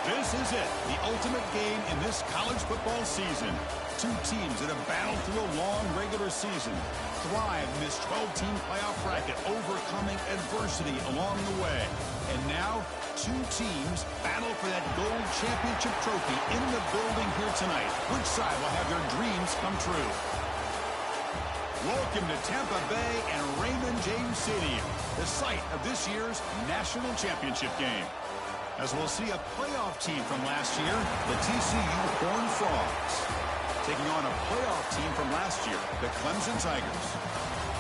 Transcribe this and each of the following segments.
This is it, the ultimate game in this college football season. Two teams that have battled through a long regular season, thrived in this 12-team playoff bracket, overcoming adversity along the way. And now, two teams battle for that gold championship trophy in the building here tonight. Which side will have their dreams come true? Welcome to Tampa Bay and Raymond James Stadium, the site of this year's national championship game. As we'll see a playoff team from last year, the TCU Horned Frogs, taking on a playoff team from last year, the Clemson Tigers.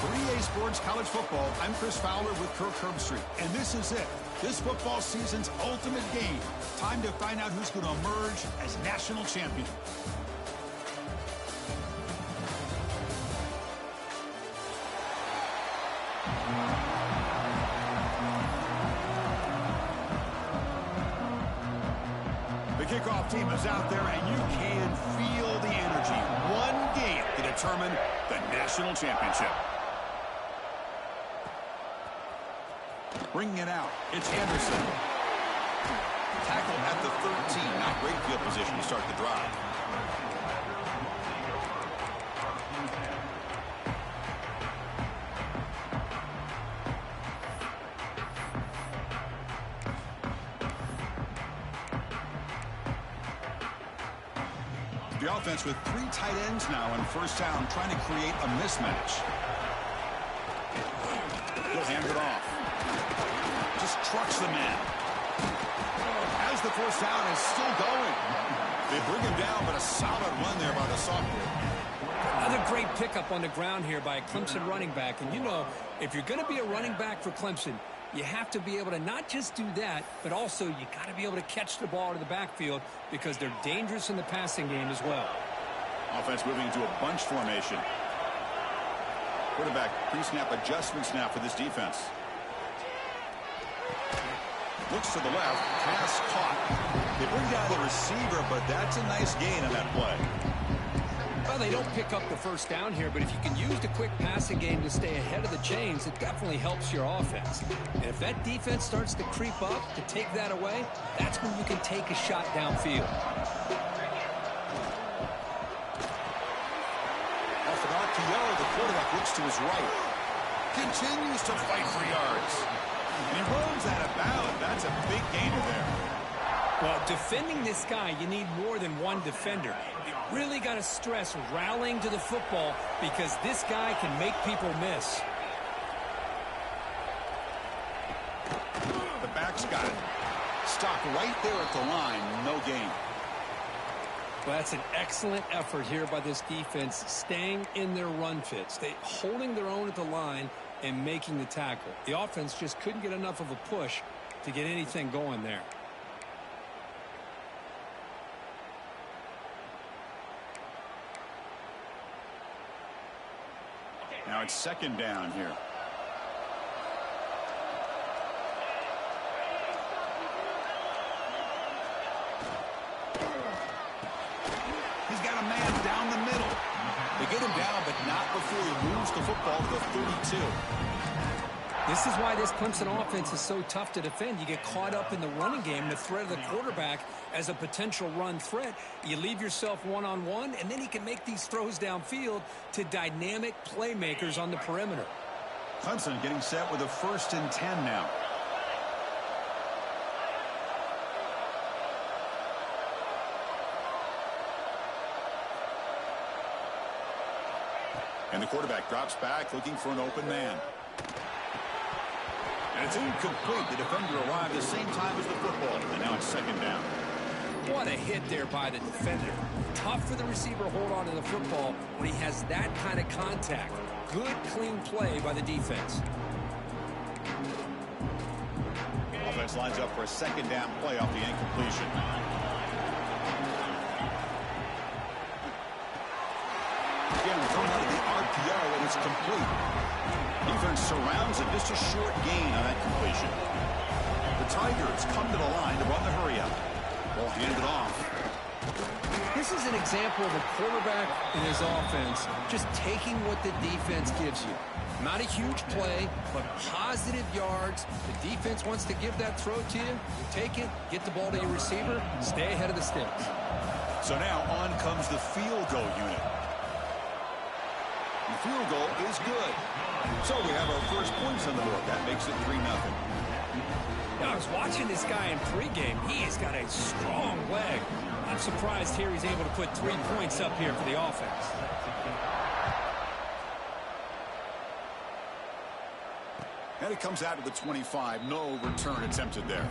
3A Sports College Football, I'm Chris Fowler with Kirk Herbstreit, and this is it, this football season's ultimate game. Time to find out who's going to emerge as national champion. The kickoff team is out there, and you can feel the energy. One game to determine the national championship. Bringing it out, it's Anderson. Tackle at the 13. Not great field position to start the drive. The offense with three tight ends now on first down, trying to create a mismatch. He'll hand it off. Just trucks the man. As the first down is still going. They bring him down, but a solid run there by the sophomore. Another great pickup on the ground here by a Clemson running back. And you know, if you're going to be a running back for Clemson, you have to be able to not just do that, but also you got to be able to catch the ball to the backfield because they're dangerous in the passing game as well. Offense moving into a bunch formation. Quarterback pre-snap adjustments now for this defense. Looks to the left, pass caught. They bring down the receiver, but that's a nice gain on that play. Well, they don't pick up the first down here, but if you can use the quick passing game to stay ahead of the chains, it definitely helps your offense. And if that defense starts to creep up to take that away, that's when you can take a shot downfield. Off an RPO, the quarterback looks to his right. Continues to fight for yards. And he runs out of bounds. That's a big gainer there. Well, defending this guy, you need more than one defender. You really got to stress rallying to the football because this guy can make people miss. The back's got it. Stopped right there at the line. No gain. Well, that's an excellent effort here by this defense, staying in their run fits. They holding their own at the line and making the tackle. The offense just couldn't get enough of a push to get anything going there. Now it's second down here. He's got a man down the middle. They get him down, but not before he moves the football to the 32. This is why this Clemson offense is so tough to defend. You get caught up in the running game, the threat of the quarterback as a potential run threat. You leave yourself one-on-one, and then he can make these throws downfield to dynamic playmakers on the perimeter. Clemson getting set with a 1st and 10 now. And the quarterback drops back, looking for an open man. And it's incomplete. The defender arrived the same time as the football. And now it's second down. What a hit there by the defender. Tough for the receiver to hold on to the football when he has that kind of contact. Good, clean play by the defense. Offense lines up for a second down play off the incompletion. Again, thrown out of the RPO, and it's complete. Defense surrounds it, just a short gain on that completion. The Tigers come to the line to run the hurry-up. Ball handed off. This is an example of a quarterback and his offense just taking what the defense gives you. Not a huge play, but positive yards. The defense wants to give that throw to you. You take it, get the ball to your receiver, stay ahead of the sticks. So now on comes the field goal unit. The field goal is good. So we have our first points on the board. That makes it 3-0. Now, I was watching this guy in pregame. He has got a strong leg. I'm surprised here he's able to put 3 points up here for the offense. And it comes out to the 25. No return attempted there.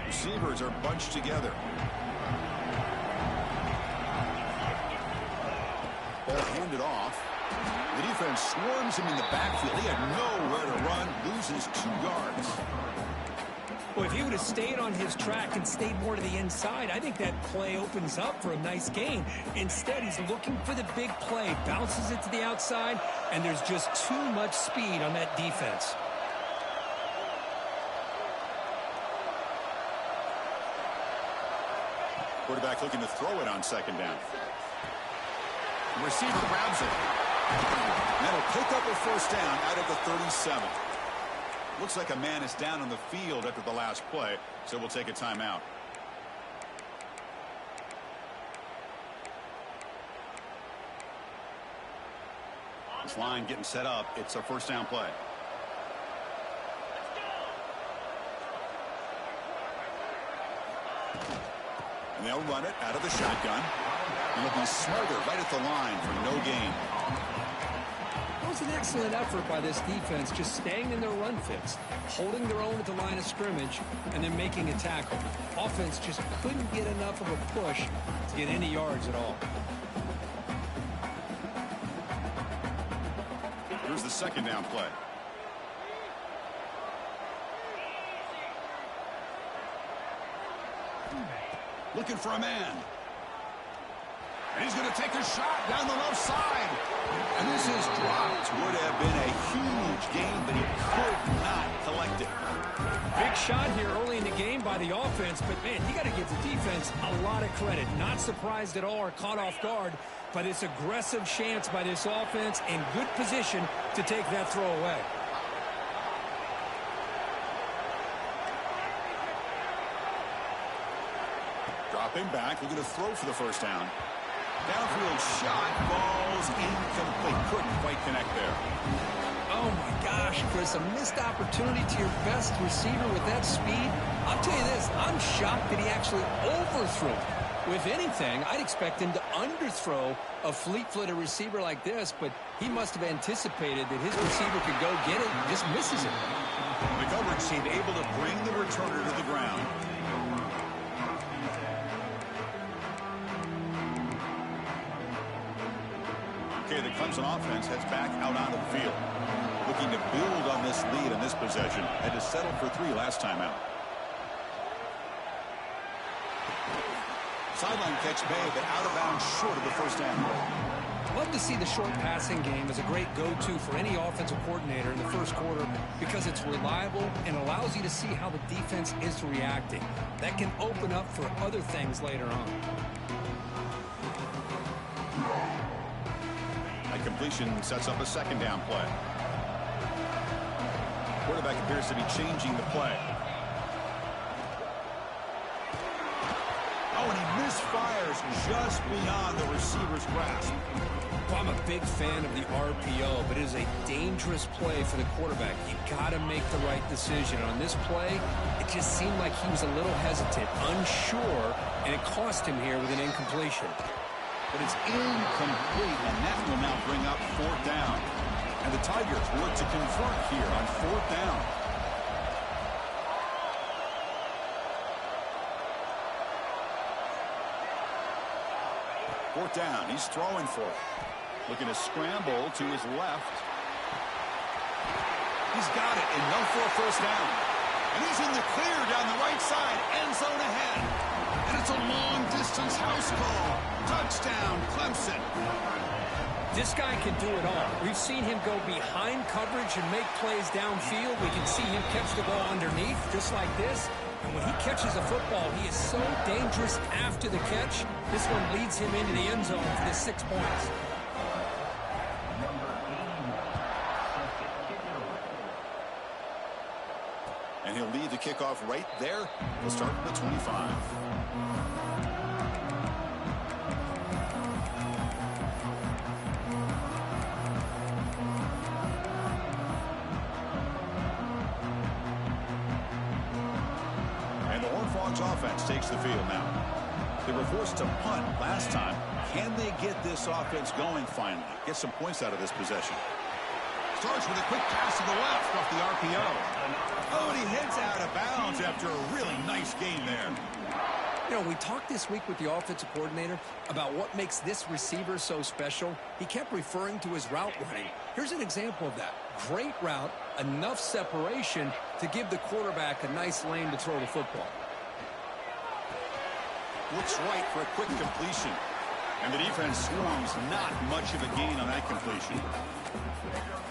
Receivers are bunched together. Ball handed off. The defense swarms him in the backfield. He had nowhere to run, loses 2 yards. Well, if he would have stayed on his track and stayed more to the inside, I think that play opens up for a nice gain. Instead, he's looking for the big play, bounces it to the outside, and there's just too much speed on that defense. Quarterback looking to throw it on second down. The receiver grabs it. And that'll pick up a first down out of the 37. Looks like a man is down on the field after the last play, so we'll take a timeout. This line getting set up. It's a first down play. And they'll run it out of the shotgun. And it'll be smothered right at the line for no gain. It was an excellent effort by this defense, just staying in their run fits, holding their own at the line of scrimmage, and then making a tackle. Offense just couldn't get enough of a push to get any yards at all. Here's the second down play. Looking for a man. And he's going to take a shot down the left side. And this is dropped. Would have been a huge gain, but he could not collect it. Big shot here early in the game by the offense, but, man, you got to give the defense a lot of credit. Not surprised at all or caught off guard by this aggressive chance by this offense in good position to take that throw away. Dropping back, looking to throw for the first down. Downfield shot, falls incomplete. Couldn't quite connect there. Oh, my gosh, Chris, a missed opportunity to your best receiver with that speed. I'll tell you this, I'm shocked that he actually overthrew. If anything, I'd expect him to underthrow a fleet-footed receiver like this, but he must have anticipated that his receiver could go get it and just misses it. The coverage team able to bring the returner to the ground. Okay, the Clemson offense heads back out onto the field. Looking to build on this lead in this possession. Had to settle for 3 last time out. Sideline catch made, but out of bounds short of the first down. Love to see the short passing game as a great go-to for any offensive coordinator in the first quarter because it's reliable and allows you to see how the defense is reacting. That can open up for other things later on. That completion sets up a second down play. Quarterback appears to be changing the play. Oh, and he misfires just beyond the receiver's grasp. Well, I'm a big fan of the RPO, but it is a dangerous play for the quarterback. You got to make the right decision. On this play, it just seemed like he was a little hesitant, unsure, and it cost him here with an incompletion. But it's incomplete, and that will now bring up 4th down. And the Tigers work to convert here on 4th down. Fourth down, he's throwing for it. Looking to scramble to his left. He's got it, enough for a first down. And he's in the clear down the right side, end zone ahead. And it's a long-distance house call. Touchdown, Clemson. This guy can do it all. We've seen him go behind coverage and make plays downfield. We can see him catch the ball underneath, just like this. And when he catches a football, he is so dangerous after the catch. This one leads him into the end zone for the 6 points. And he'll lead the kickoff right there. He'll start at the 25. Offense takes the field now. They were forced to punt last time. Can they get this offense going finally? Get some points out of this possession. Starts with a quick pass to the left off the RPO. Oh, and he heads out of bounds after a really nice game there. You know, we talked this week with the offensive coordinator about what makes this receiver so special. He kept referring to his route running. Here's an example of that. Great route, enough separation to give the quarterback a nice lane to throw the football. Looks right for a quick completion. And the defense swarms, not much of a gain on that completion.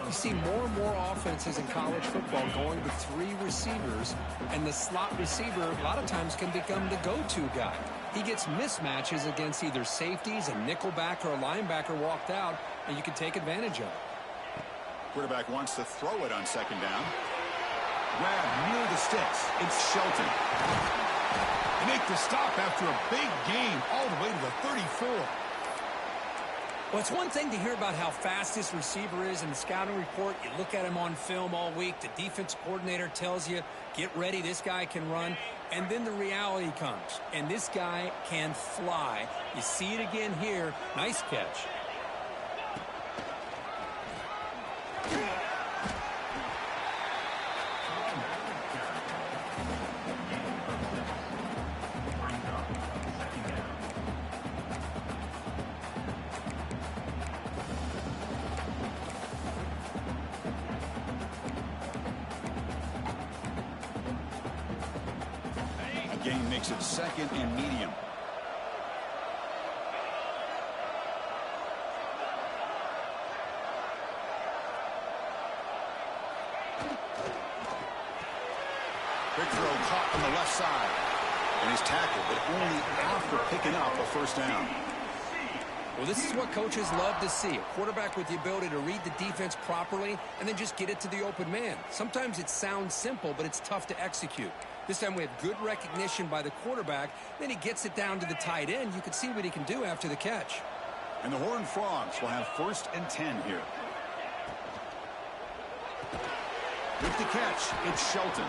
You see more and more offenses in college football going to 3 receivers, and the slot receiver a lot of times can become the go-to guy. He gets mismatches against either safeties, a nickelback, or a linebacker walked out, and you can take advantage of it. Quarterback wants to throw it on second down. Grab near the sticks. It's Shelton. They make the stop after a big game all the way to the 34. Well, it's one thing to hear about how fast this receiver is in the scouting report. You look at him on film all week. The defense coordinator tells you, get ready, this guy can run. And then the reality comes, and this guy can fly. You see it again here. Nice catch. Gain makes it second and medium. Quick throw caught on the left side. And he's tackled, but only after picking up a first down. Well, this is what coaches love to see. A quarterback with the ability to read the defense properly and then just get it to the open man. Sometimes it sounds simple, but it's tough to execute. This time we have good recognition by the quarterback. Then he gets it down to the tight end. You can see what he can do after the catch. And the Horned Frogs will have 1st and 10 here. With the catch, it's Shelton.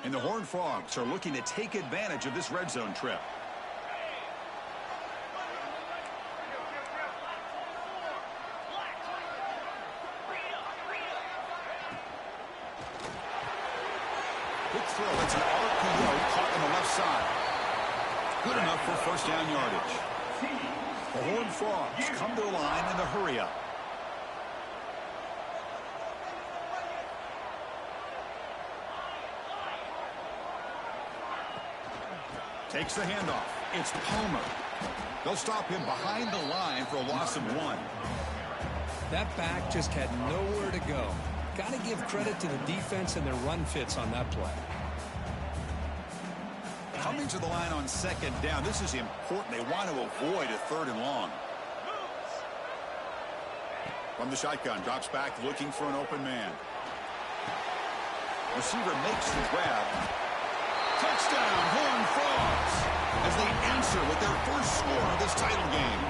And the Horned Frogs are looking to take advantage of this red zone trip. Quick throw. It's an RPO caught on the left side. Good enough for 1st down yardage. The Horned Frogs come to the line in the hurry-up. Takes the handoff. It's Palmer. They'll stop him behind the line for a loss of 1. That back just had nowhere to go. Got to give credit to the defense and their run fits on that play. Coming to the line on 2nd down. This is important. They want to avoid a 3rd and long. From the shotgun, drops back looking for an open man. Receiver makes the grab. Touchdown, Horned Frogs, as they answer with their first score of this title game.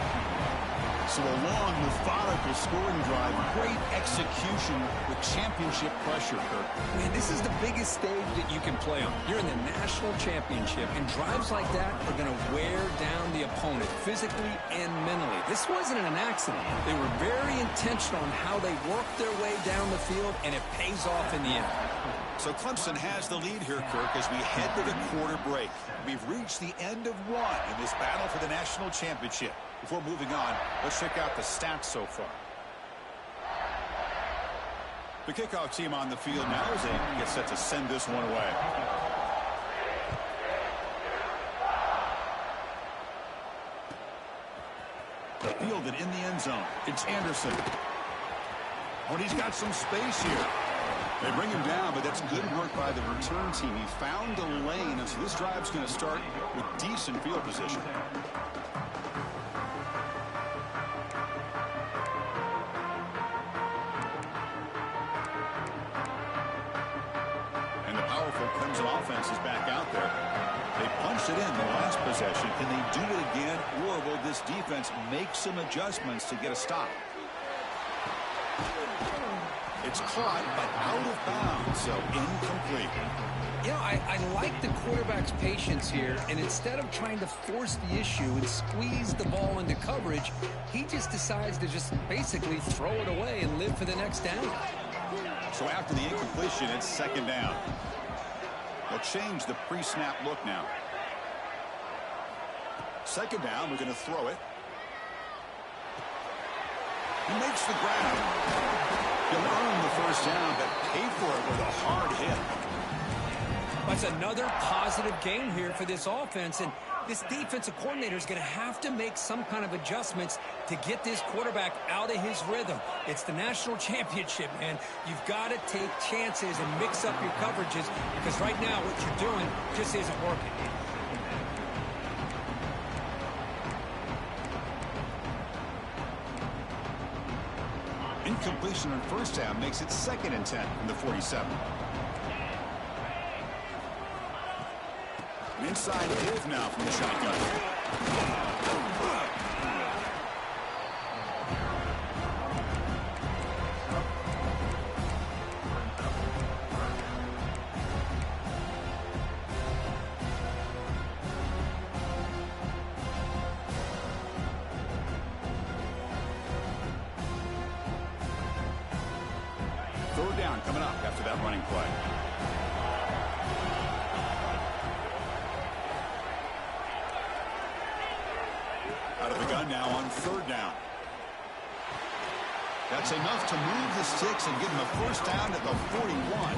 So a long, methodical scoring drive. Great execution with championship pressure, Kirk. Man, this is the biggest stage that you can play on. You're in the national championship, and drives like that are going to wear down the opponent physically and mentally. This wasn't an accident. They were very intentional on how they worked their way down the field, and it pays off in the end. So Clemson has the lead here, Kirk, as we head to the quarter break. We've reached the end of one in this battle for the national championship. Before moving on, let's check out the stats so far. The kickoff team on the field now as they get set to send this one away. Fielded in the end zone. It's Anderson. Oh, and he's got some space here. They bring him down, but that's good work by the return team. He found a lane, and so this drive's going to start with decent field position. And the powerful Clemson offense is back out there. They punched it in the last possession. Can they do it again, or will this defense make some adjustments to get a stop? It's caught, but out of bounds, so incomplete. You know, I like the quarterback's patience here, and instead of trying to force the issue and squeeze the ball into coverage, he just decides to just basically throw it away and live for the next down. So after the incompletion, it's second down. They'll change the pre-snap look now. Second down, we're going to throw it. He makes the grab. He'll earn the first down, but pay for it with a hard hit. That's another positive game here for this offense, and this defensive coordinator is going to have to make some kind of adjustments to get this quarterback out of his rhythm. It's the national championship, man. You've got to take chances and mix up your coverages, because right now what you're doing just isn't working. Incompletion on first down makes it 2nd and 10 from the 47. Inside give now from the shotgun. Third down coming up after that running play. Out of the gun now on third down. That's enough to move the sticks and give them a first down at the 41.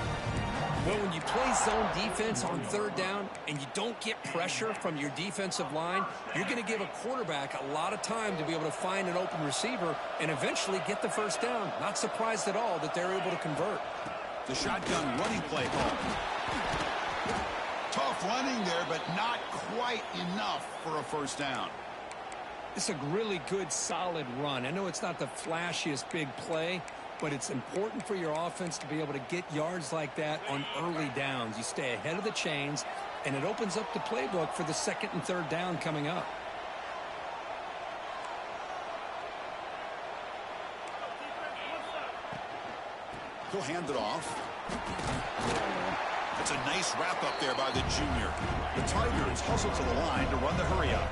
Well, when you play zone defense on third down and you don't get pressure from your defensive line, you're going to give a quarterback a lot of time to be able to find an open receiver and eventually get the first down. Not surprised at all that they're able to convert. The shotgun running play call. Tough running there, but not quite enough for a first down. It's a really good, solid run. I know it's not the flashiest big play, but it's important for your offense to be able to get yards like that on early downs. You stay ahead of the chains, and it opens up the playbook for the second and third down coming up. He'll hand it off. It's a nice wrap up there by the junior. The Tigers hustle to the line to run the hurry up.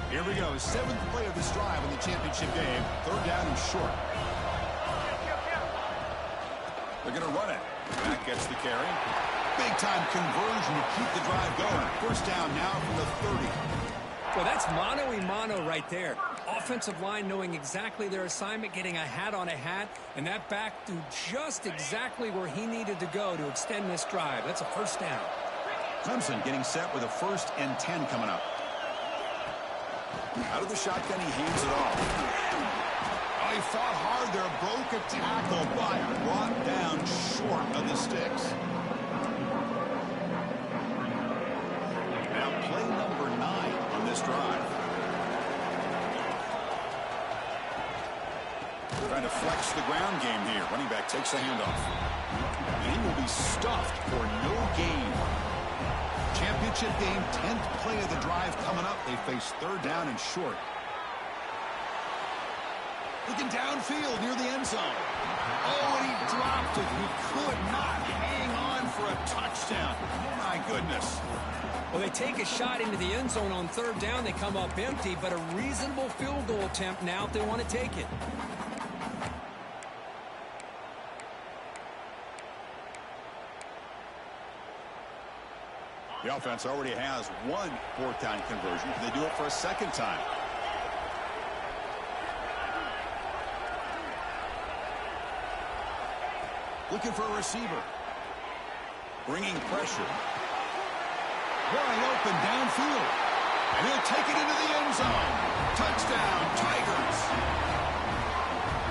Here we go. 7th play of this drive in the championship game. Third down and short. They're going to run it. That gets the carry. Big-time conversion to keep the drive going. First down now from the 30. Well, that's mano-a-mano right there. Offensive line knowing exactly their assignment, getting a hat on a hat, and that back to just exactly where he needed to go to extend this drive. That's a first down. Clemson getting set with a 1st and 10 coming up. Out of the shotgun, he hands it off. Oh, he fought hard there, broke a tackle, but brought down short of the sticks. 9 on this drive. Trying to flex the ground game here. Running back takes the handoff. And he will be stuffed for no gain. Championship game, 10th play of the drive coming up. They face third down and short. Looking downfield near the end zone. Oh, and he dropped it. He could not hang on for a touchdown. My goodness. Well, they take a shot into the end zone on third down. They come up empty, but a reasonable field goal attempt now if they want to take it. The offense already has one fourth down conversion. Can they do it for a second time? Looking for a receiver. Bringing pressure. Wide open downfield. And he'll take it into the end zone. Touchdown, Tigers.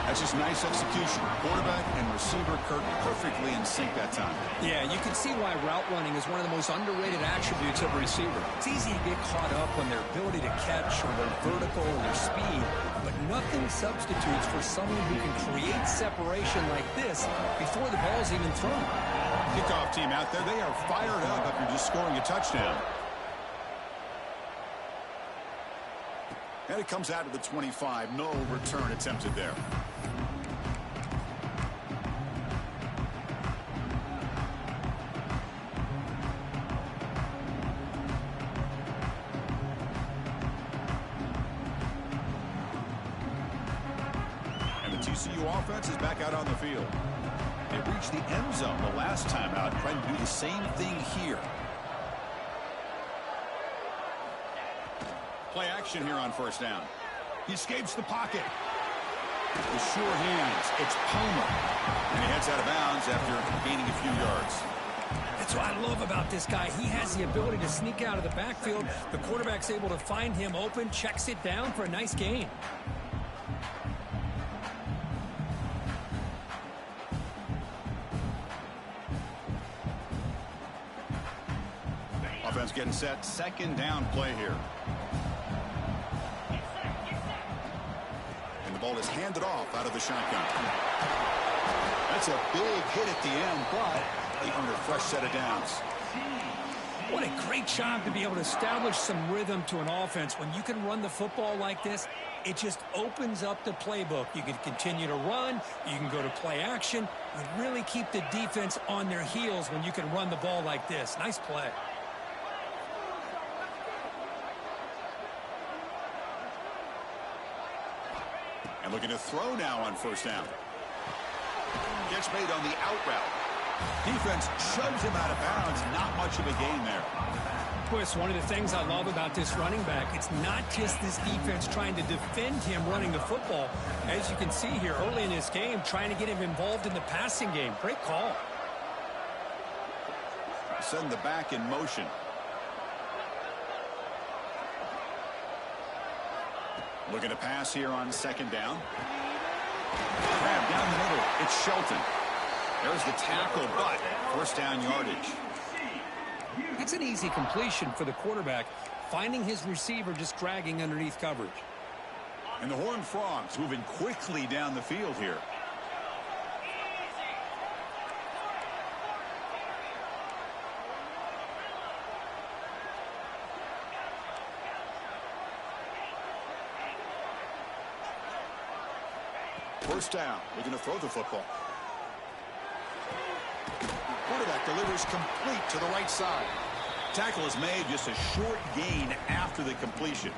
That's just nice execution. Quarterback and receiver Kirk perfectly in sync that time. Yeah, you can see why route running is one of the most underrated attributes of a receiver. It's easy to get caught up on their ability to catch or their vertical or their speed, but nothing substitutes for someone who can create separation like this before the ball's even thrown. Kickoff team out there, they are fired up after just scoring a touchdown. And it comes out of the 25. No return attempted there. And the TCU offense is back out on the field. They reached the end zone the last time out, trying to do the same thing here. Play action here on first down. He escapes the pocket. With sure hands, it's Palmer. And he heads out of bounds after gaining a few yards. That's what I love about this guy. He has the ability to sneak out of the backfield. The quarterback's able to find him open, checks it down for a nice gain. Offense getting set. Second down play here. Ball is handed off out of the shotgun. That's a big hit at the end, but they earned a fresh set of downs. What a great job to be able to establish some rhythm to an offense. When you can run the football like this, it just opens up the playbook. You can continue to run. You can go to play action. You really keep the defense on their heels when you can run the ball like this. Nice play. And looking to throw now on first down. Gets made on the out route. Defense shoves him out of bounds. Not much of a gain there. Boy, it's one of the things I love about this running back. It's not just this defense trying to defend him running the football. As you can see here early in this game, trying to get him involved in the passing game. Great call. Send the back in motion. Looking to pass here on second down. Grab down the middle. It's Shelton. There's the tackle, but first down yardage. That's an easy completion for the quarterback, finding his receiver just dragging underneath coverage. And the Horned Frogs moving quickly down the field here. First down. We're going to throw the football. Quarterback delivers complete to the right side. Tackle is made, just a short gain after the completion.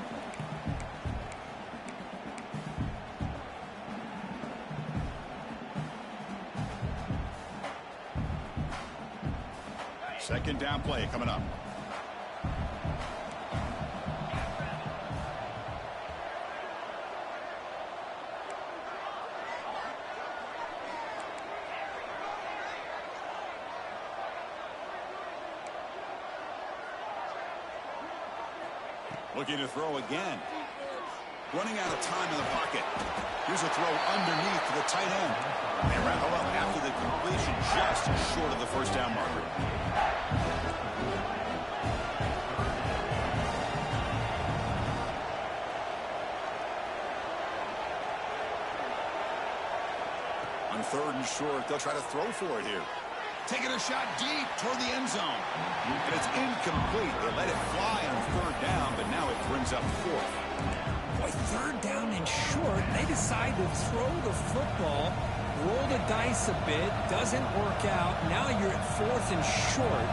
Second down play coming up. Looking to throw again. Running out of time in the pocket. Here's a throw underneath to the tight end. They wrap him up after the completion, just short of the first down marker. On 3rd and short, they'll try to throw for it here. Taking a shot deep toward the end zone. And it's incomplete. They let it fly on 3rd down, but now it brings up 4th. Boy, 3rd down and short. They decide to throw the football, roll the dice a bit, doesn't work out. Now you're at 4th and short.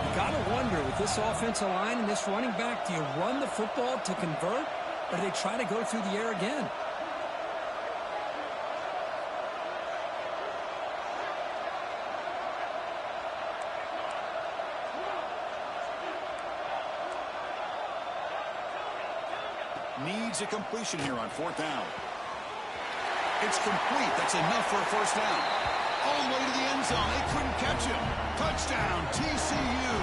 You got to wonder, with this offensive line and this running back, do you run the football to convert, or do they try to go through the air again? Needs a completion here on 4th down. It's complete. That's enough for a 1st down. All the way to the end zone. They couldn't catch him. Touchdown, TCU.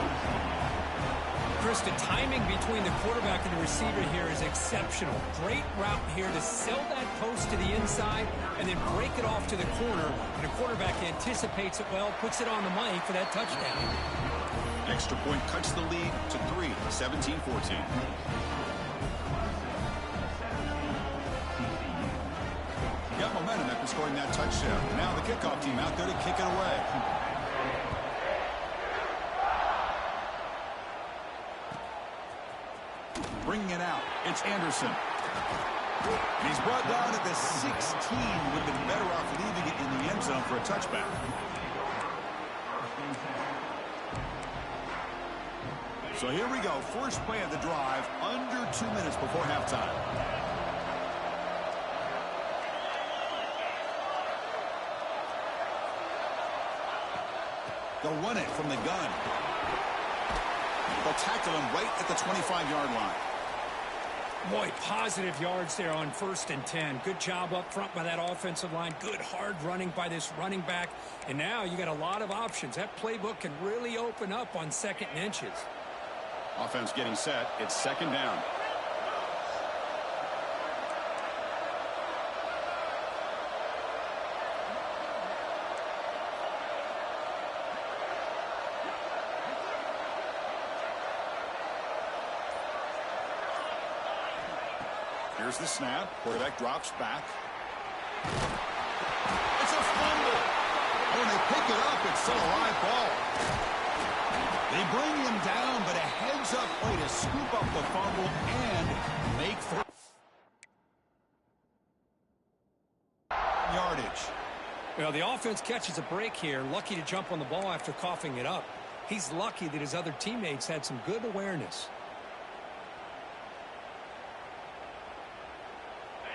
Chris, the timing between the quarterback and the receiver here is exceptional. Great route here to sell that post to the inside and then break it off to the corner. And the quarterback anticipates it well, puts it on the money for that touchdown. Extra point cuts the lead to 3, 17-14. Got momentum after scoring that touchdown. Now the kickoff team out there to kick it away. Bringing it out, it's Anderson. And he's brought down at the 16. Would have been better off leaving it in the end zone for a touchback. So here we go. First play of the drive, under 2 minutes before halftime. They'll run it from the gun. They'll tackle him right at the 25-yard line. Boy, positive yards there on 1st and 10. Good job up front by that offensive line. Good hard running by this running back. And now you got a lot of options. That playbook can really open up on 2nd and inches. Offense getting set. It's 2nd down. Here's the snap. Quarterback drops back. It's a fumble. When they pick it up, it's still a live ball. They bring him down, but a heads-up play to scoop up the fumble and make for yardage. Well, the offense catches a break here. Lucky to jump on the ball after coughing it up. He's lucky that his other teammates had some good awareness.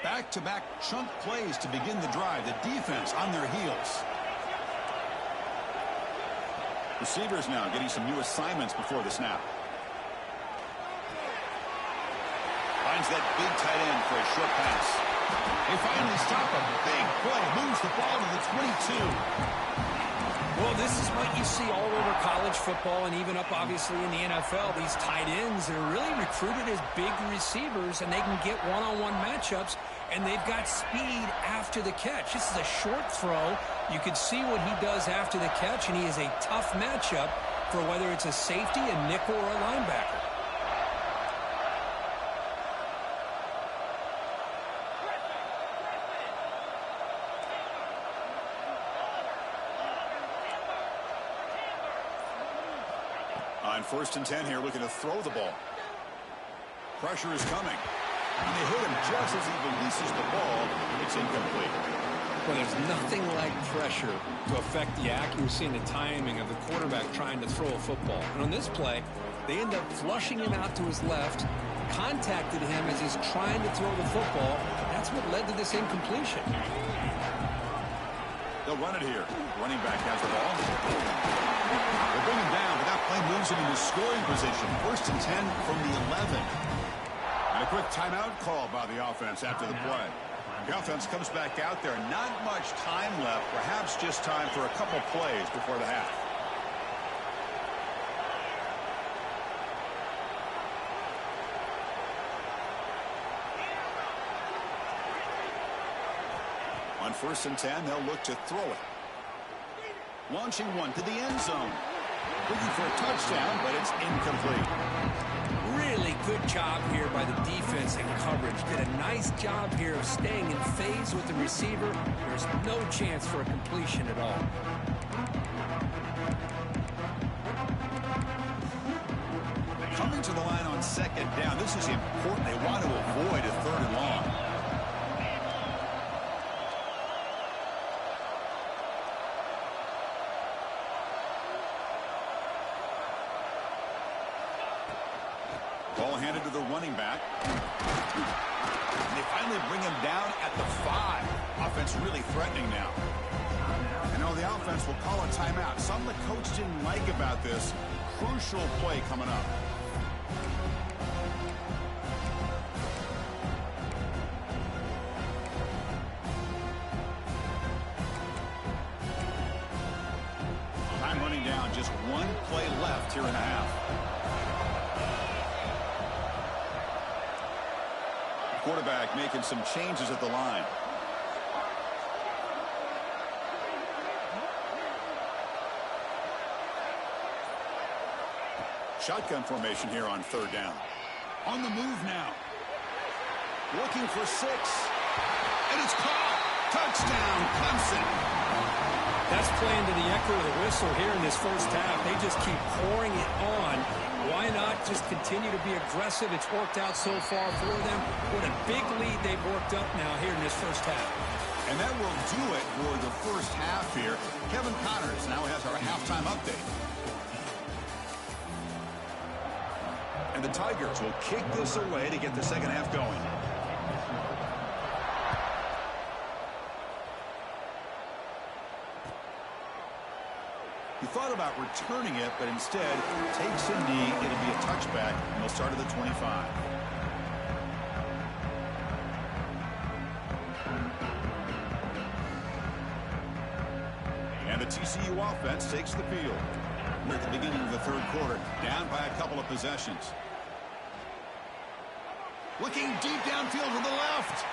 Back-to-back chunk plays to begin the drive. The defense on their heels. Receivers now getting some new assignments before the snap. Finds that big tight end for a short pass. They finally stop a big play. Moves the ball to the 22. Well, this is what you see all over college football and even up, obviously, in the NFL. These tight ends that are really recruited as big receivers, and they can get one-on-one matchups, and they've got speed after the catch. This is a short throw. You can see what he does after the catch, and he is a tough matchup for whether it's a safety, a nickel, or a linebacker. On 1st and 10 here, looking to throw the ball. Pressure is coming. And they hit him just as he releases the ball. It's incomplete. Well, there's nothing like pressure to affect the accuracy and the timing of the quarterback trying to throw a football. And on this play, they end up flushing him out to his left, contacted him as he's trying to throw the football. That's what led to this incompletion. They'll run it here. Running back has the ball. They bring him down, but that play moves him into scoring position. 1st and 10 from the 11. And a quick timeout called by the offense after the play. The offense comes back out there. Not much time left. Perhaps just time for a couple plays before the half. On 1st and 10, they'll look to throw it. Launching one to the end zone. Looking for a touchdown, but it's incomplete. Really good job here by the defense and coverage. Did a nice job here of staying in phase with the receiver. There's no chance for a completion at all. Coming to the line on second down. This is important. They want to avoid a third and long. Ball handed to the running back. And they finally bring him down at the 5. Offense really threatening now. And now the offense will call a timeout. Something the coach didn't like about this. Crucial play coming up. Time running down. Just one play left here in a half. Quarterback making some changes at the line. Shotgun formation here on third down. On the move now. Looking for 6. And it's caught. Touchdown, Clemson. That's playing to the echo of the whistle here in this first half. They just keep pouring it on. Why not just continue to be aggressive? It's worked out so far for them. What a big lead they've worked up now here in this first half. And that will do it for the first half here. Kevin Connors now has our halftime update. And the Tigers will kick this away to get the second half going. He thought about returning it, but instead takes a knee. It'll be a touchback, and they'll start at the 25. And the TCU offense takes the field. We're at the beginning of the third quarter, down by a couple of possessions. Looking deep downfield to the left.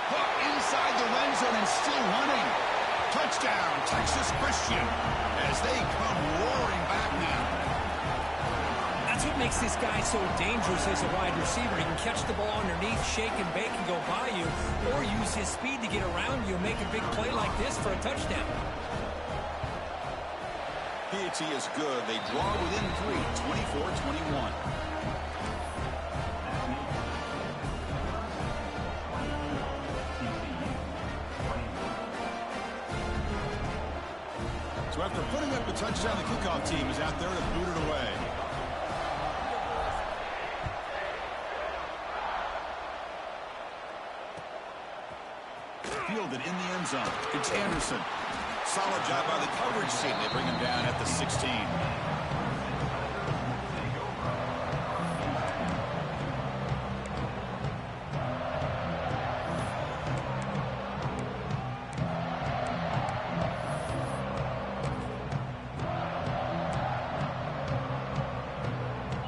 Hook inside the red zone and still running. Touchdown, Texas Christian, as they come roaring back now. That's what makes this guy so dangerous as a wide receiver. He can catch the ball underneath, shake and bake and go by you, or use his speed to get around you and make a big play like this for a touchdown. Piety is good. They draw within 3, 24-21. So after putting up a touchdown, the kickoff team is out there to boot it away. Fielded in the end zone. It's Anderson. Solid job by the coverage team. They bring him down at the 16.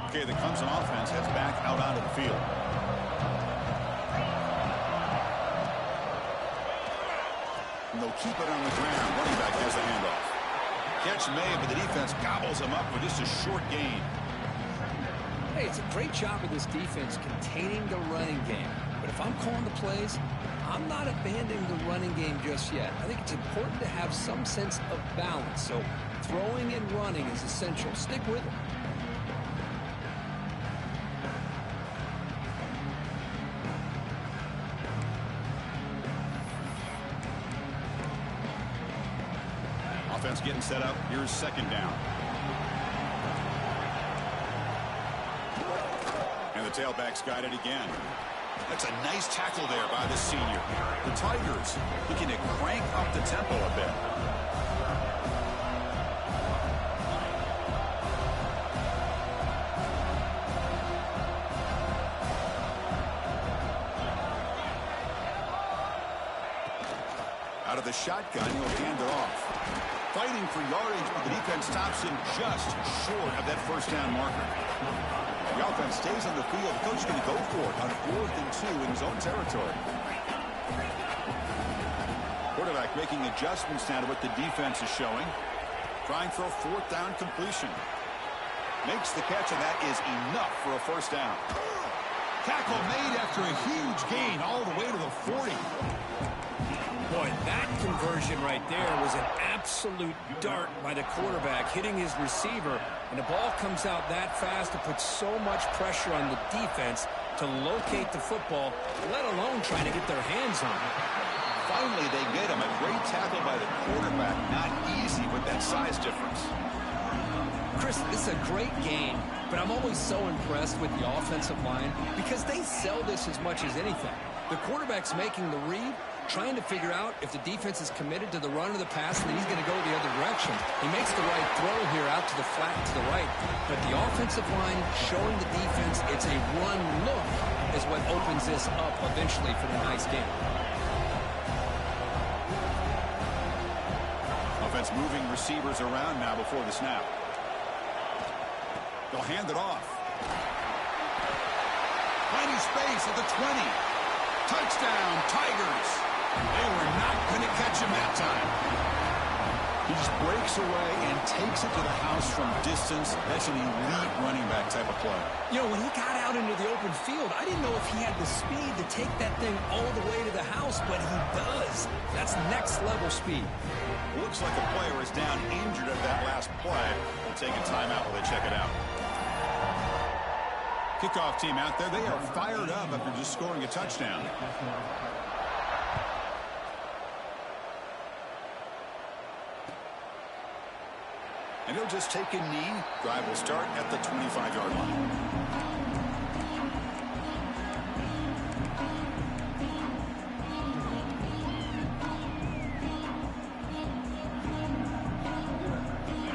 Okay, the Clemson offense heads back out onto the field. And they'll keep it on the ground. Running back has the handoff. Catch made, but the defense gobbles him up with just a short gain. Hey, it's a great job of this defense containing the running game. But if I'm calling the plays, I'm not abandoning the running game just yet. I think it's important to have some sense of balance. So throwing and running is essential. Stick with it. Offense getting set up. Here's second down. And the tailback's got it again. That's a nice tackle there by the senior. The Tigers looking to crank up the tempo a bit. Out of the shotgun, he'll hand it off. Fighting for yardage, but the defense stops him just short of that first down marker. The offense stays on the field. The coach is going to go for it on 4th and 2 in his own territory. Quarterback making adjustments now to what the defense is showing. Trying for a 4th down completion. Makes the catch, and that is enough for a first down. Tackle made after a huge gain all the way to the 40. Boy, that conversion right there was an absolute dart by the quarterback, hitting his receiver, and the ball comes out that fast to put so much pressure on the defense to locate the football, let alone trying to get their hands on it. Finally, they get him. A great tackle by the quarterback. Not easy with that size difference. Chris, this is a great game, but I'm always so impressed with the offensive line because they sell this as much as anything. The quarterback's making the read, trying to figure out if the defense is committed to the run or the pass, and then he's going to go the other direction. He makes the right throw here out to the flat to the right, but the offensive line showing the defense it's a run look is what opens this up eventually for the nice game. Offense moving receivers around now before the snap. They'll hand it off. Plenty space at the 20. Touchdown, Tigers. They were not going to catch him that time. He just breaks away and takes it to the house from distance. That's an elite running back type of play. You know, when he got out into the open field, I didn't know if he had the speed to take that thing all the way to the house, but he does. That's next level speed. Looks like the player is down injured at that last play. We'll take a timeout while they check it out. Kickoff team out there. They are fired up after just scoring a touchdown. And he'll just take a knee. Drive will start at the 25-yard line.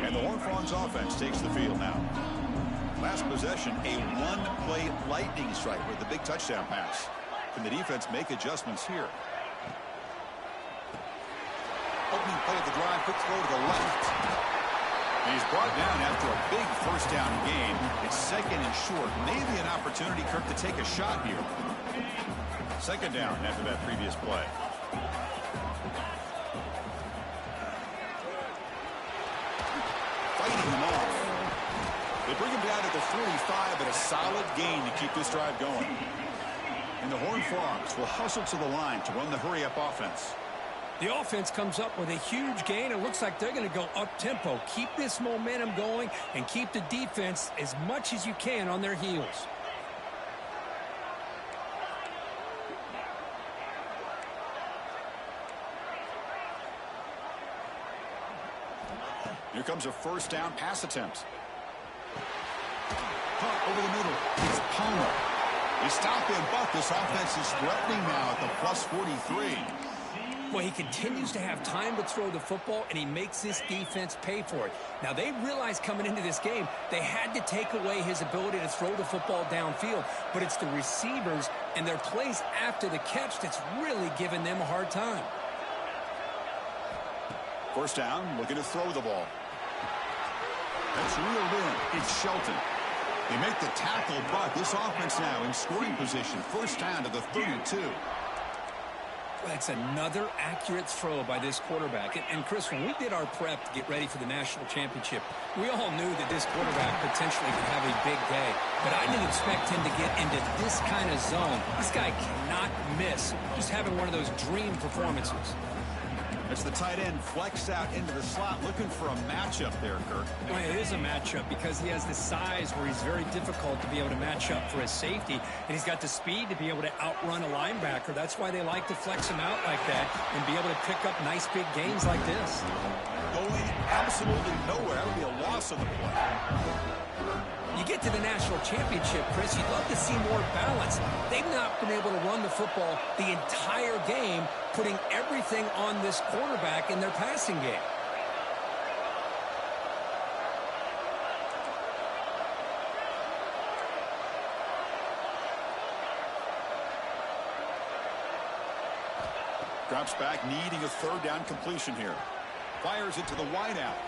And the Horned Frogs offense takes the field now. Last possession, a one-play lightning strike with the big touchdown pass. Can the defense make adjustments here? Opening play of the drive, quick throw to the left. And he's brought down after a big first down gain. It's second and short. Maybe an opportunity, Kirk, to take a shot here. Second down after that previous play. Fighting them off. They bring him down to the 45, but a solid gain to keep this drive going. And the Horned Frogs will hustle to the line to run the hurry-up offense. The offense comes up with a huge gain. It looks like they're going to go up-tempo. Keep this momentum going and keep the defense as much as you can on their heels. Here comes a first down pass attempt. Punt over the middle. It's Palmer. They stop him, but this offense is threatening now at the plus 43. Well, he continues to have time to throw the football, and he makes this defense pay for it. Now, they realized coming into this game they had to take away his ability to throw the football downfield, but it's the receivers and their plays after the catch that's really giving them a hard time. First down, looking to throw the ball. That's reeled in. It's Shelton. They make the tackle, but this offense now in scoring position. First down to the 32. That's another accurate throw by this quarterback. And Chris, when we did our prep to get ready for the national championship, we all knew that this quarterback potentially could have a big day. But I didn't expect him to get into this kind of zone. This guy cannot miss. Just having one of those dream performances. As the tight end flexed out into the slot, looking for a matchup there, Kirk. Well, it is a matchup because he has the size where he's very difficult to be able to match up for his safety, and he's got the speed to be able to outrun a linebacker. That's why they like to flex him out like that and be able to pick up nice big gains like this. Going absolutely nowhere. That would be a loss of the play. You get to the national championship, Chris, you'd love to see more balance. They've not been able to run the football the entire game, putting everything on this quarterback in their passing game. Drops back, needing a third down completion here. Fires it to the wideout.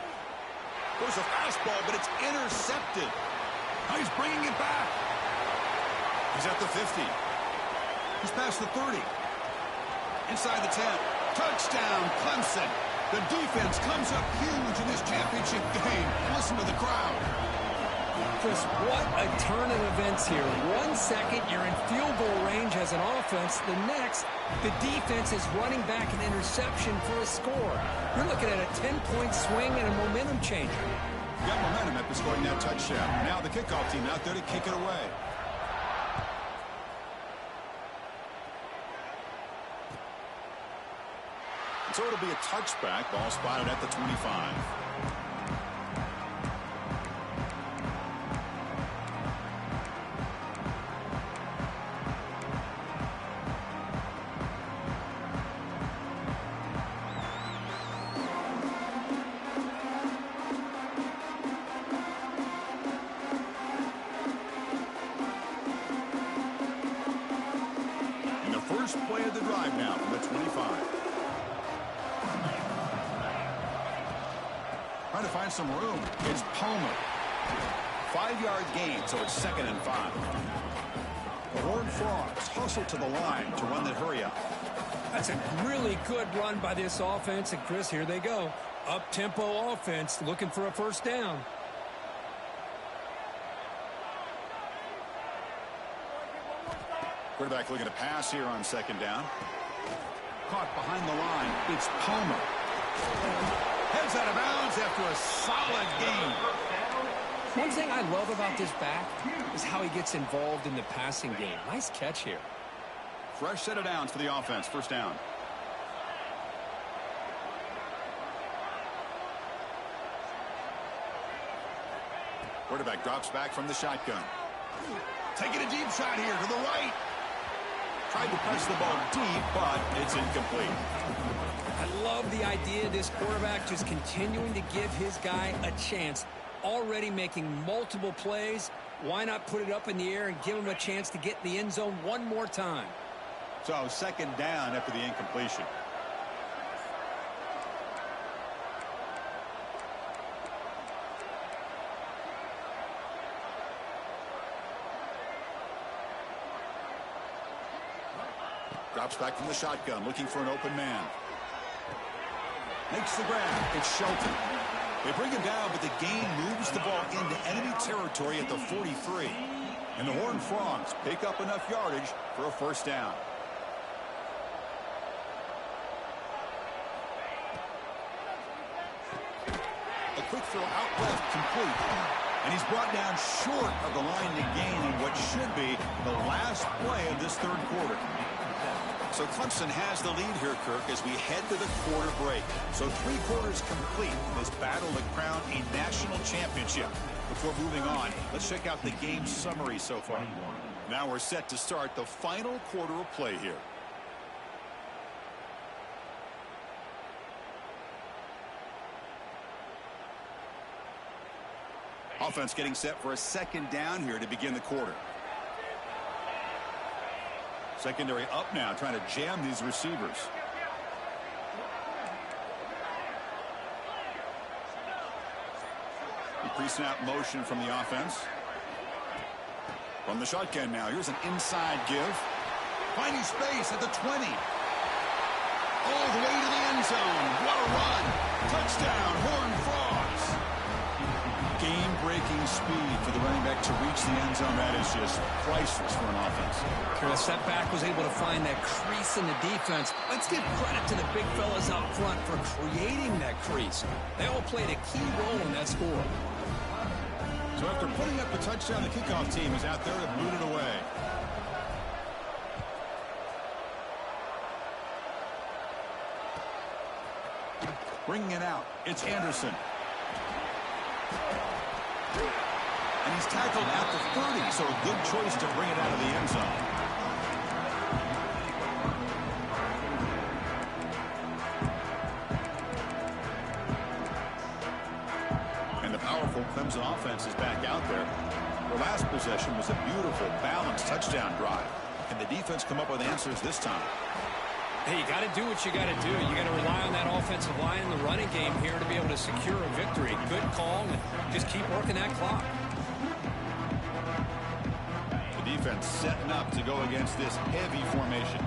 Goes a fastball, but it's intercepted. Now he's bringing it back. He's at the 50. He's past the 30. Inside the 10. Touchdown, Clemson. The defense comes up huge in this championship game. Listen to the crowd. Chris, what a turn of events here. 1 second, you're in field goal range as an offense. The next, the defense is running back an interception for a score. You're looking at a 10-point swing and a momentum changer. You got momentum after scoring that touchdown. Now the kickoff team out there to kick it away. So it'll be a touchback. Ball spotted at the 25. And the first play of the drive now from the 25. Trying to find some room. It's Palmer. 5-yard gain, so it's 2nd and 5. The Horned Frogs hustle to the line to run that hurry up. That's a really good run by this offense. And, Chris, here they go. Up-tempo offense looking for a first down. Quarterback looking to pass here on 2nd down. Caught behind the line. It's Palmer. Heads out of bounds after a solid gain. One thing I love about this back is how he gets involved in the passing game. Nice catch here. Fresh set of downs for the offense. First down. Quarterback drops back from the shotgun. Taking a deep shot here to the right. Tried to press the ball deep, but it's incomplete. I love the idea of this quarterback just continuing to give his guy a chance. Already making multiple plays. Why not put it up in the air and give him a chance to get in the end zone one more time? So 2nd down after the incompletion. Drops back from the shotgun, looking for an open man. Makes the grab. It's Shelton. They bring him down, but the gain moves the ball into enemy territory at the 43. And the Horned Frogs pick up enough yardage for a first down. A quick throw out left, complete. And he's brought down short of the line to gain in what should be the last play of this 3rd quarter. So Clemson has the lead here, Kirk, as we head to the quarter break. So 3 quarters complete in this battle to crown a national championship. Before moving on, let's check out the game summary so far. Now we're set to start the final quarter of play here. Offense getting set for a 2nd down here to begin the quarter. Secondary up now, trying to jam these receivers. The pre-snap motion from the offense. From the shotgun now, here's an inside give. Finding space at the 20. All the way to the end zone. What a run. Touchdown, Horned Frogs. Game-breaking speed for the running back to reach the end zone. That is just priceless for an offense. Chris, that back was able to find that crease in the defense. Let's give credit to the big fellas out front for creating that crease. They all played a key role in that score. So after putting up the touchdown, the kickoff team is out there to boot it away. Bringing it out, it's Anderson. And he's tackled at the 30, so a good choice to bring it out of the end zone. And the powerful Clemson offense is back out there. The last possession was a beautiful, balanced touchdown drive. Can the defense come up with answers this time? Hey, you got to do what you got to do. You got to rely on that offensive line in the running game here to be able to secure a victory. Good call, and just keep working that clock. The defense setting up to go against this heavy formation.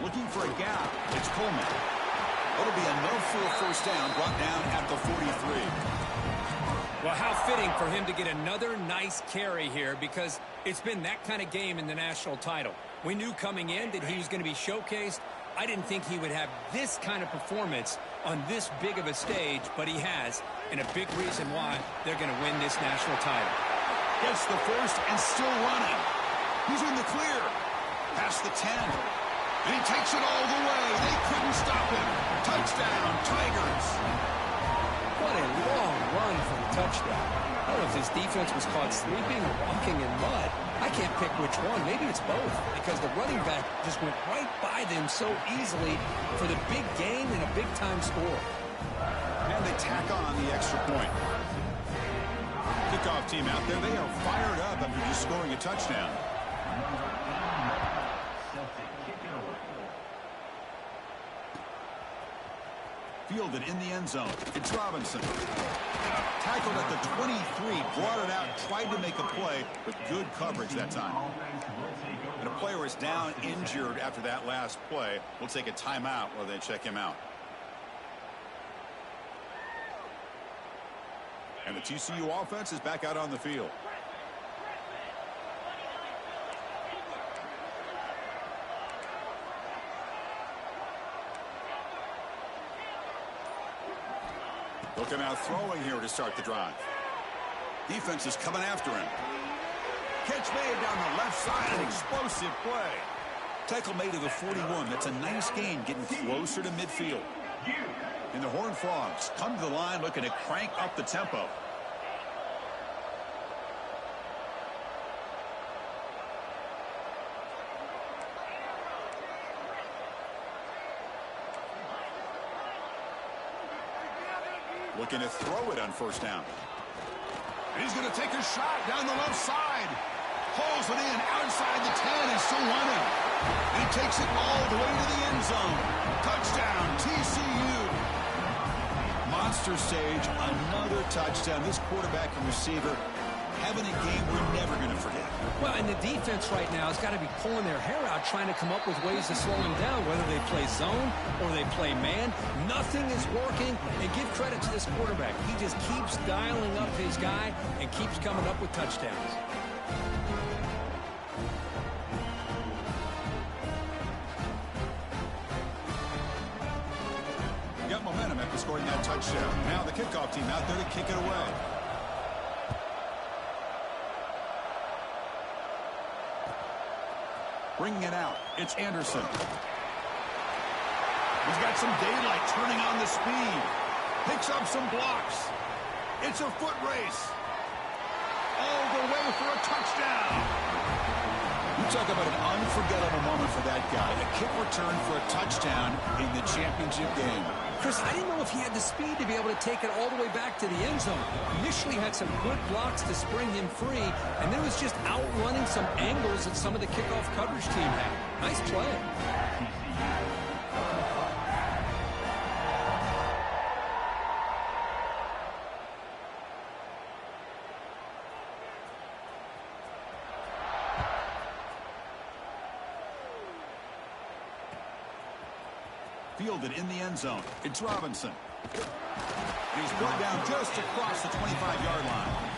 Looking for a gap. It's Coleman. It'll be enough for a first down, brought down at the 43. Well, how fitting for him to get another nice carry here, because it's been that kind of game in the national title. We knew coming in that he was going to be showcased. I didn't think he would have this kind of performance on this big of a stage, but he has, and a big reason why they're going to win this national title. Gets the first and still running. He's in the clear. Past the 10. And he takes it all the way. They couldn't stop him. Touchdown, Tigers. What a long run for the touchdown. I don't know if his defense was caught sleeping or walking in mud. I can't pick which one. Maybe it's both, because the running back just went right by them so easily for the big gain and a big-time score. And they tack on the extra point. Kickoff team out there. They are fired up after just scoring a touchdown. Fielded in the end zone. It's Robinson. Tackled at the 23, brought it out, tried to make a play, but good coverage that time. And a player is down injured after that last play. We'll take a timeout while they check him out. And the TCU offense is back out on the field. Looking out throwing here to start the drive. Defense is coming after him. Catch made down the left side, an explosive play. Tackle made to the 41. That's a nice gain, getting closer to midfield. And the Horned Frogs come to the line looking to crank up the tempo. Looking to throw it on first down. And he's going to take a shot down the left side. Pulls it in outside the 10 and still running. And he takes it all the way to the end zone. Touchdown, TCU. Monster stage, another touchdown. This quarterback and receiver having a game we're never going to forget. Well, and the defense right now has got to be pulling their hair out, trying to come up with ways to slow him down, whether they play zone or they play man. Nothing is working, and give credit to this quarterback. He just keeps dialing up his guy and keeps coming up with touchdowns. Got momentum after scoring that touchdown. Now the kickoff team out there to kick it away. Bringing it out, it's Anderson. He's got some daylight turning on the speed. Picks up some blocks. It's a foot race. All the way for a touchdown. You talk about an unforgettable moment for that guy. A kick return for a touchdown in the championship game. Chris, I didn't know if he had the speed to be able to take it all the way back to the end zone. Initially had some good blocks to spring him free, and then was just outrunning some angles that some of the kickoff coverage team had. Nice play. Fielded in the end zone. It's Robinson. He's brought down just across the 25-yard line.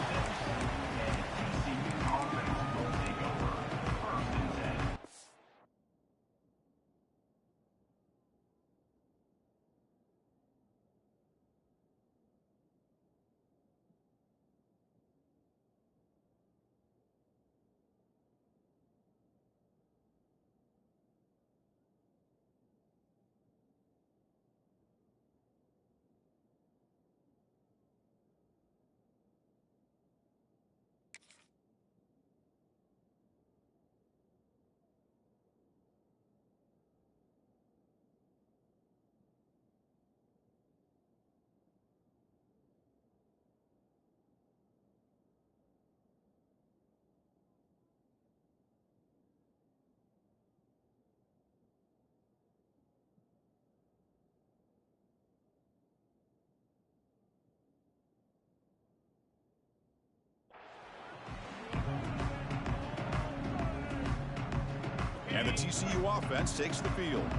And the TCU offense takes the field.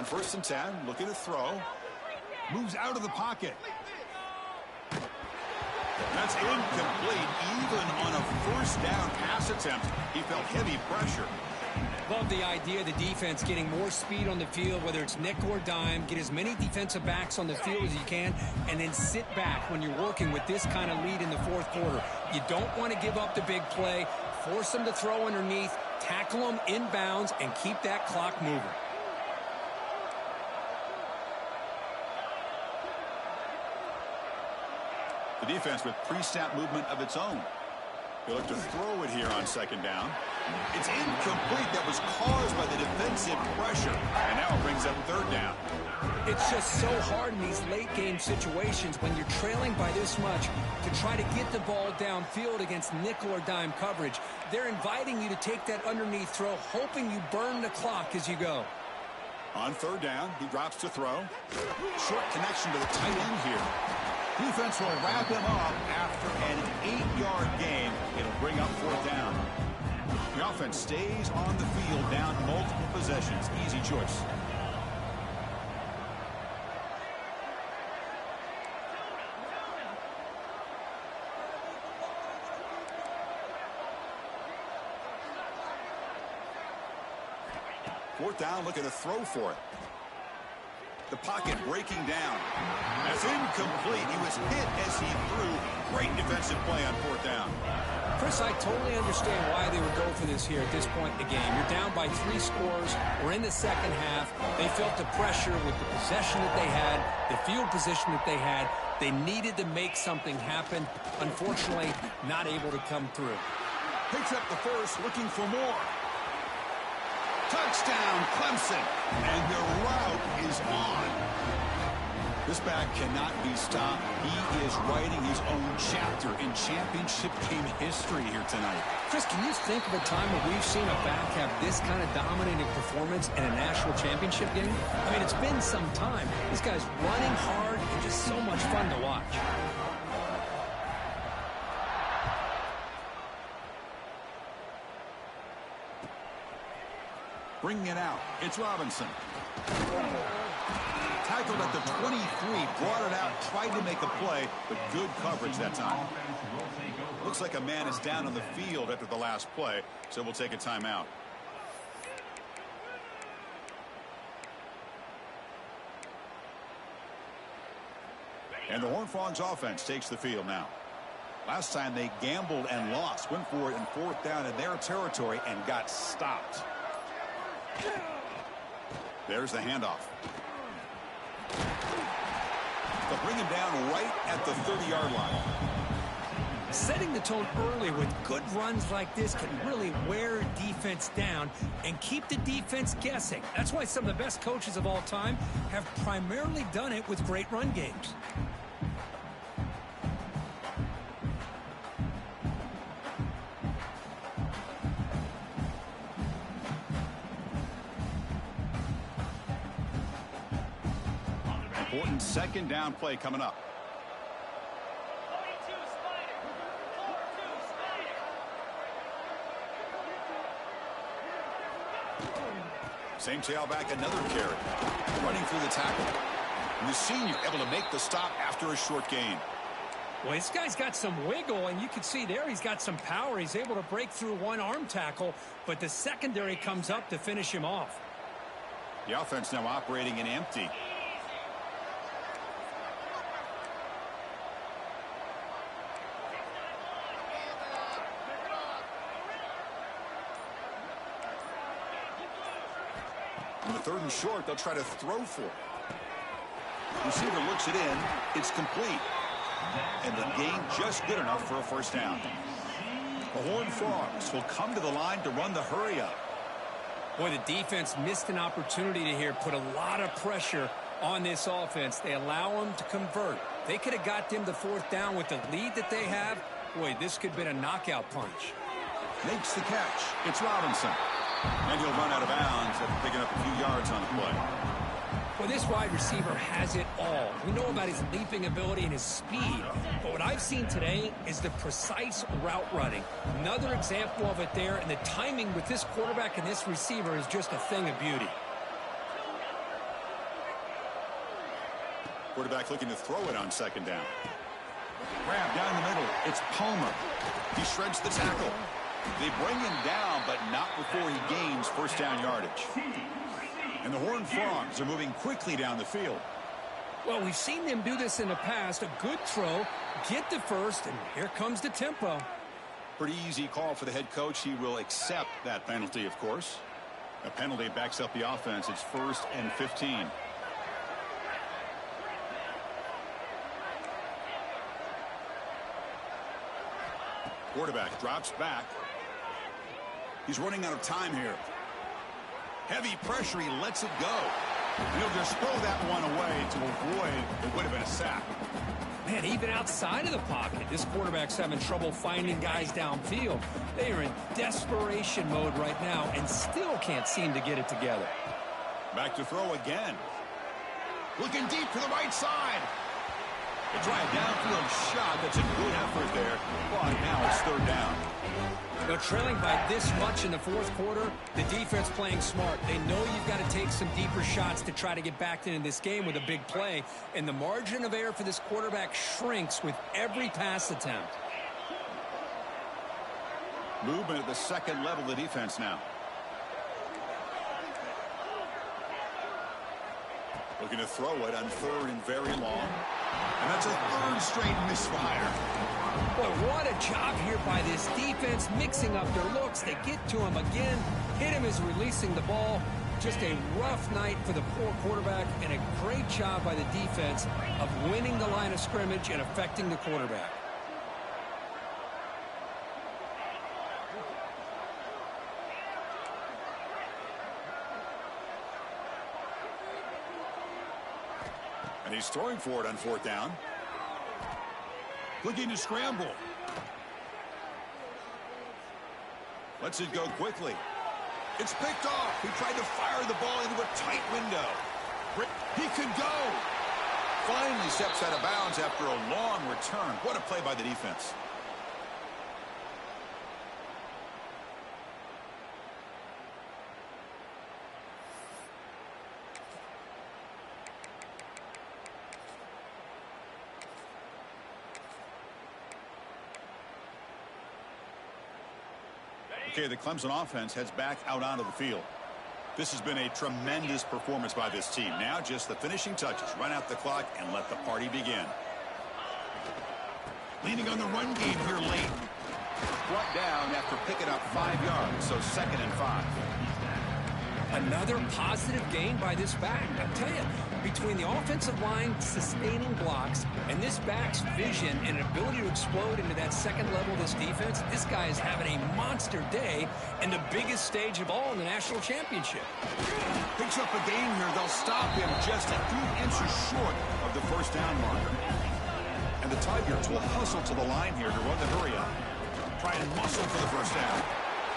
On 1st and 10, looking to throw. Moves out of the pocket. That's incomplete. Even on a 1st down pass attempt, he felt heavy pressure. Love the idea of the defense getting more speed on the field, whether it's nickel or dime. Get as many defensive backs on the field as you can, and then sit back when you're working with this kind of lead in the 4th quarter. You don't want to give up the big play. Force them to throw underneath, tackle them inbounds, and keep that clock moving. The defense with pre-snap movement of its own. They'll look to throw it here on 2nd down. It's incomplete. That was caused by the defensive pressure. And now it brings up 3rd down. It's just so hard in these late-game situations when you're trailing by this much to try to get the ball downfield against nickel or dime coverage. They're inviting you to take that underneath throw, hoping you burn the clock as you go. On 3rd down, he drops to throw. Short connection to the tight end here. Defense will wrap him up after an 8-yard gain. It'll bring up 4th down. The offense stays on the field down multiple possessions. Easy choice. Fourth down, looking to throw for it. The pocket breaking down. That's incomplete. He was hit as he threw. Great defensive play on 4th down. Chris, I totally understand why they would go for this here at this point in the game. You're down by 3 scores. We're in the 2nd half. They felt the pressure with the possession that they had, the field position that they had. They needed to make something happen. Unfortunately, not able to come through. Picks up the 1st, looking for more. Touchdown, Clemson. And the route is on. This back cannot be stopped. He is writing his own chapter in championship game history here tonight. Chris, can you think of a time where we've seen a back have this kind of dominating performance in a national championship game? I mean, it's been some time. This guy's running hard and just so much fun to watch. Bringing it out. It's Robinson. Tackled at the 23, brought it out, tried to make a play, but good coverage that time. Looks like a man is down on the field after the last play, so we'll take a timeout. And the Horned Frogs offense takes the field now. Last time they gambled and lost, went for it in 4th down in their territory and got stopped. There's the handoff. They'll bring him down right at the 30-yard line. Setting the tone early with good runs like this can really wear defense down and keep the defense guessing. That's why some of the best coaches of all time have primarily done it with great run games. Important 2nd down play coming up. Same tailback, another carry. Running through the tackle. And the senior able to make the stop after a short gain. Well, this guy's got some wiggle, and you can see there he's got some power. He's able to break through one arm tackle, but the secondary comes up to finish him off. The offense now operating in empty. On the 3rd and short, they'll try to throw for it. Receiver looks it in. It's complete. And the gain just good enough for a 1st down. The Horned Frogs will come to the line to run the hurry up. Boy, the defense missed an opportunity to here put a lot of pressure on this offense. They allow them to convert. They could have got them to 4th down with the lead that they have. Boy, this could have been a knockout punch. Makes the catch. It's Robinson. And he'll run out of bounds after picking up a few yards on the play. Well, this wide receiver has it all. We know about his leaping ability and his speed. But what I've seen today is the precise route running. Another example of it there. And the timing with this quarterback and this receiver is just a thing of beauty. Quarterback looking to throw it on second down. Grab down the middle. It's Palmer. He shreds the tackle. They bring him down, but not before he gains first down yardage. And the Horned Frogs are moving quickly down the field. Well, we've seen them do this in the past. A good throw, get the first, and here comes the tempo. Pretty easy call for the head coach. He will accept that penalty, of course. A penalty backs up the offense. It's 1st and 15. Quarterback drops back. He's running out of time here. Heavy pressure. He lets it go. And he'll just throw that one away to avoid what would have been a sack. Man, even outside of the pocket, this quarterback's having trouble finding guys downfield. They are in desperation mode right now and still can't seem to get it together. Back to throw again. Looking deep to the right side. They try a downfield shot. That's a good effort there. But now it's 3rd down. They're trailing by this much in the 4th quarter. The defense playing smart. They know you've got to take some deeper shots to try to get back into this game with a big play. And the margin of error for this quarterback shrinks with every pass attempt. Movement at the second level of the defense now. Looking to throw it on 3rd and very long. And that's a 3rd straight misfire. Boy, what a job here by this defense, mixing up their looks. They get to him again, hit him as releasing the ball. Just a rough night for the poor quarterback, and a great job by the defense of winning the line of scrimmage and affecting the quarterback. And he's throwing for it on 4th down. Looking to scramble. Lets it go quickly. It's picked off. He tried to fire the ball into a tight window. He could go. Finally steps out of bounds after a long return. What a play by the defense. Okay, the Clemson offense heads back out onto the field. This has been a tremendous performance by this team. Now just the finishing touches. Run out the clock and let the party begin. Leaning on the run game here late. Brought down after picking up 5 yards, so 2nd and 5. Another positive gain by this back. I tell you, between the offensive line sustaining blocks and this back's vision and ability to explode into that second level of this defense, this guy is having a monster day in the biggest stage of all in the national championship. Picks up a gain here. They'll stop him just a few inches short of the first down marker. And the Tigers will hustle to the line here to run the hurry up. Try and muscle for the first down.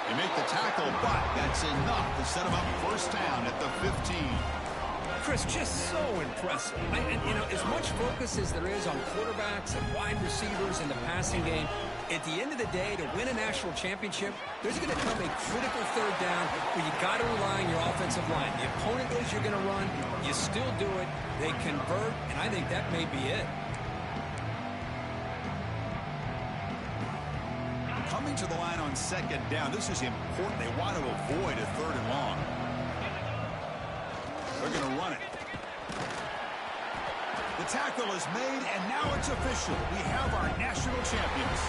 They make the tackle, but that's enough to set them up first down at the 15. Chris, just so impressive. And you know, as much focus as there is on quarterbacks and wide receivers in the passing game, at the end of the day, to win a national championship, there's going to come a critical 3rd down where you got to rely on your offensive line. The opponent knows you're going to run. You still do it. They convert, and I think that may be it. Coming to the line on 2nd down. This is important. They want to avoid a 3rd and long. They're going to run it. The tackle is made, and now it's official. We have our national champions.